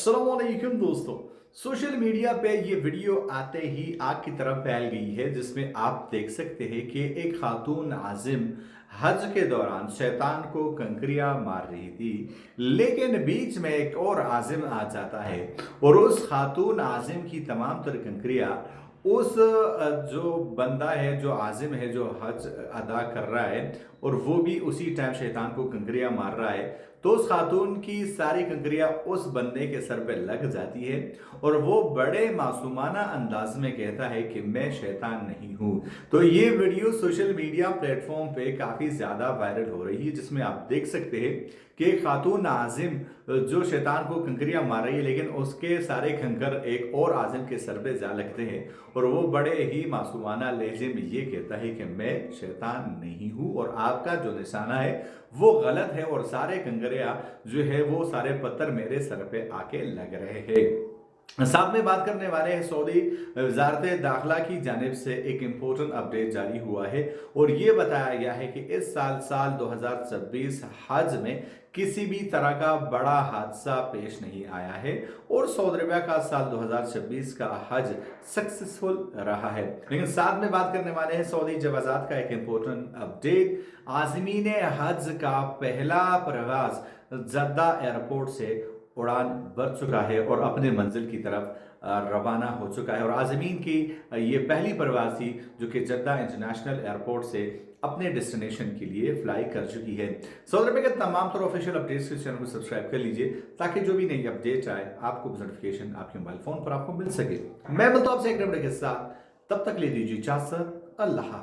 अस्सलाम वालेकुम दोस्तों। सोशल मीडिया पे ये वीडियो आते ही आग की तरह फैल गई है, जिसमें आप देख सकते हैं कि एक खातून आजिम हज के दौरान शैतान को कंकरियां मार रही थी, लेकिन बीच में एक और आजिम आ जाता है और उस खातून आजिम की तमाम तर कंकरियां उस जो बंदा है, जो आजिम है, जो हज अदा कर रहा है और वो भी उसी टाइम शैतान को कंकरियां मार रहा है, तो उस खातून की सारी कंकरियां उस बंदे के सर पे लग जाती है और वो बड़े मासूमाना अंदाज में कहता है कि मैं शैतान नहीं हूं। तो ये वीडियो सोशल मीडिया प्लेटफॉर्म पे काफी ज्यादा वायरल हो रही है, जिसमें आप देख सकते हैं कि एक खातून आजिम जो शैतान को कंकरियां मार रही है, लेकिन उसके सारे कंकर एक और आजिम के सर पे जा लगते हैं और वो बड़े ही मासूमाना लहजे में ये कहता है कि मैं शैतान नहीं हूं और आपका जो निशाना है वो गलत है और सारे कंकरियां जो है वो सारे पत्थर मेरे सर पे आके लग रहे हैं। साथ में बात करने वाले हैं सऊदी वजारत दाखिला की जानिब से एक इम्पोर्टेंट अपडेट जारी हुआ है और ये बताया गया है कि इस साल 2026 हज में किसी भी तरह का बड़ा हादसा पेश नहीं आया है और सऊदी अरबिया का साल 2026 का हज सक्सेसफुल रहा है। लेकिन साथ में बात करने वाले हैं सऊदी जवाजात का एक इम्पोर्टेंट अपडेट। आज़मीन हज का पहला प्रवास जद्दा एयरपोर्ट से उड़ान भर चुका है और अपने मंजिल की तरफ रवाना हो चुका है और आज़मीन की ये पहली परवाज़ थी जो कि जद्दा इंटरनेशनल एयरपोर्ट से अपने डेस्टिनेशन के लिए फ्लाई कर चुकी है। सऊदी अरब के तमाम तरह ऑफिशियल अपडेट्स के चैनल को सब्सक्राइब कर लीजिए ताकि जो भी नई अपडेट आए आपको नोटिफिकेशन आपके मोबाइल फोन पर आपको मिल सके। मैं मिलता हूं आपसे एक नए वीडियो के साथ, तब तक ले दीजिए इजाजत। अल्लाह।